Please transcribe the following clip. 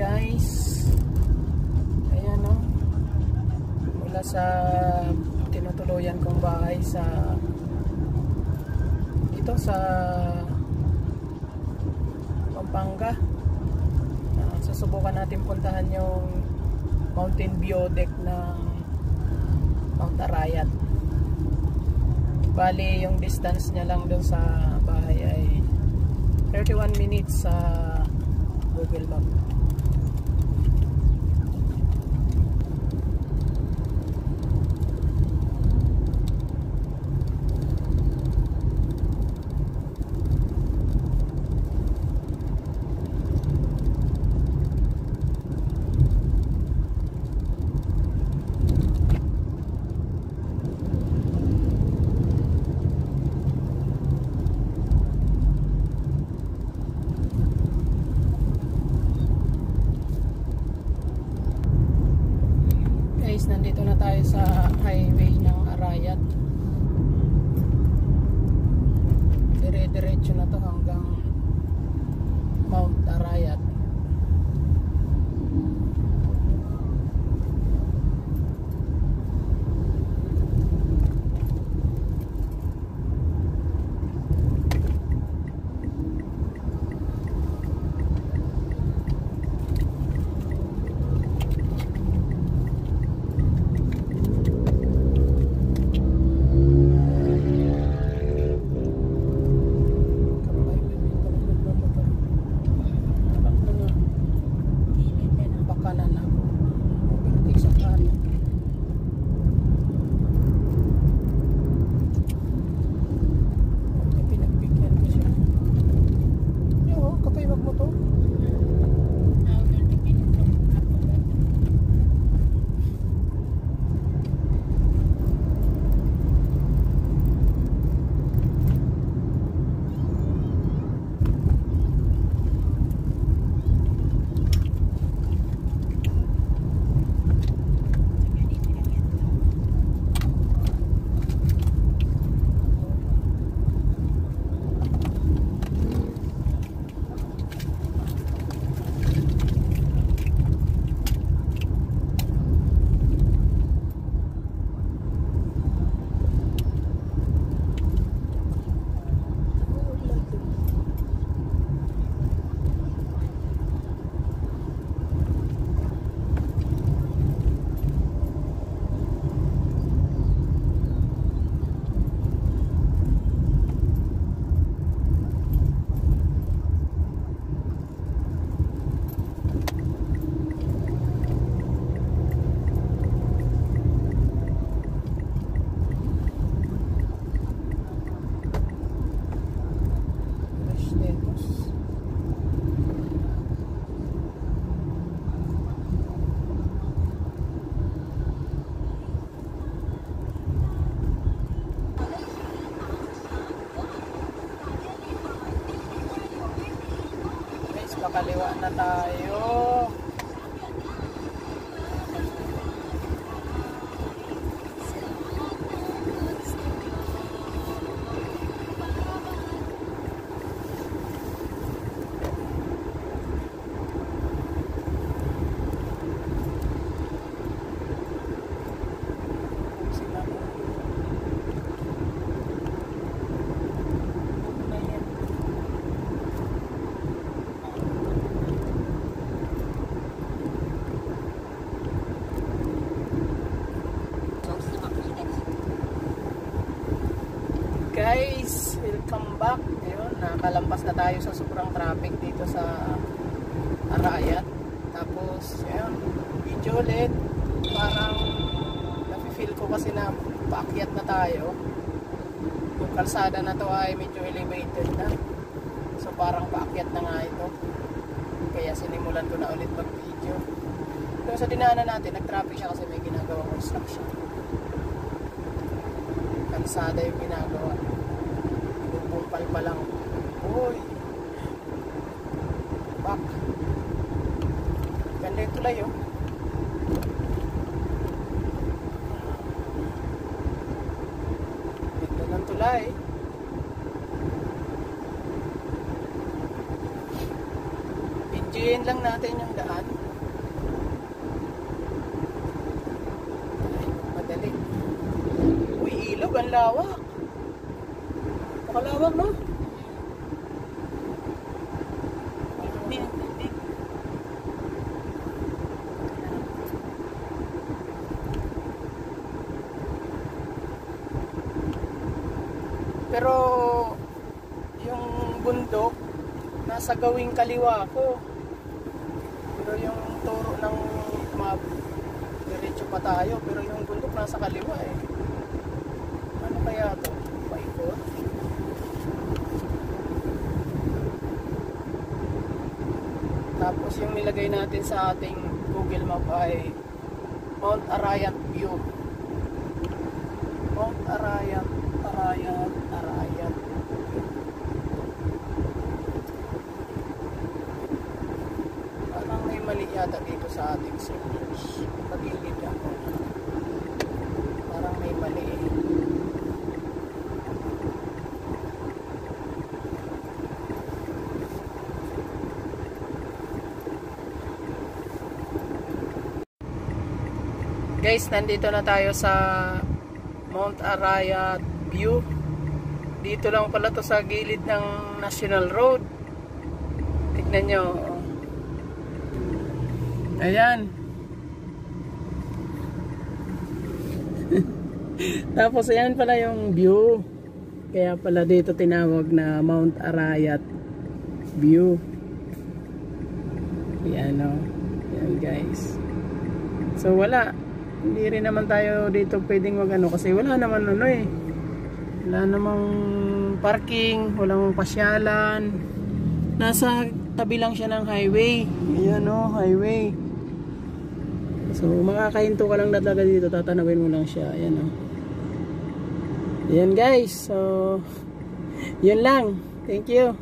guys. Ayan o. Mula sa tinutuluyan kong bahay sa dito sa Pampanga. Susubukan natin puntahan yung mountain view deck ng Mount Arayat. Bali yung distance niya lang dun sa bahay ay 31 minutes sa Google Map. Nandito na tayo sa highway ng Arayat. Dire-diretso na to hanggang Mount Arayat. Kaliwa na tayo. Guys, welcome back. Ayun, nakalampas na tayo sa sobrang traffic dito sa Arayat. Tapos, ayun, video ulit. Parang nafe-feel ko kasi na paakyat na tayo. Yung kalsada na to ay medyo elevated na. So parang paakyat na nga ito. Kaya sinimulan ko na ulit mag-video. Doon sa dinaanan natin, nag-traffic siya kasi may ginagawang construction. Kalsada yung ginagawa. Bumpal pa lang. Uy! Back. Ganda yung tulay oh. Ganda ng tulay. Videoin lang natin yung daan. Ay, madali. Uy, ilog, ang lawak. Pakalawak, no? Pero yung bundok nasa gawing kaliwa ko. Pero yung turo ng map diretso pa tayo, pero yung bundok nasa kaliwa eh. Ano kaya to? Paikot? Tapos yung nilagay natin sa ating Google Map ay Mount Arayat View. Mount Arayat. Parang may mali yata dito sa ating search. Pag-ilit ako. Parang may mali eh. Guys, nandito na tayo sa Mount Arayat View. Dito lang pala to sa gilid ng National Road. Tignan nyo. Ayan. Tapos ayan pala yung view. Kaya pala dito tinawag na Mount Arayat View. Ayan o. Ayan guys. So wala. Hindi rin naman tayo dito pwedeng mag-ano kasi wala naman ano eh. Wala namang parking, walang pasyalan. Nasa tabi lang siya ng highway. Ayan o, highway. So makakahinto ka lang talaga dito, tatanawin mo lang siya. Ayan o. Ayan guys. So yun lang. Thank you.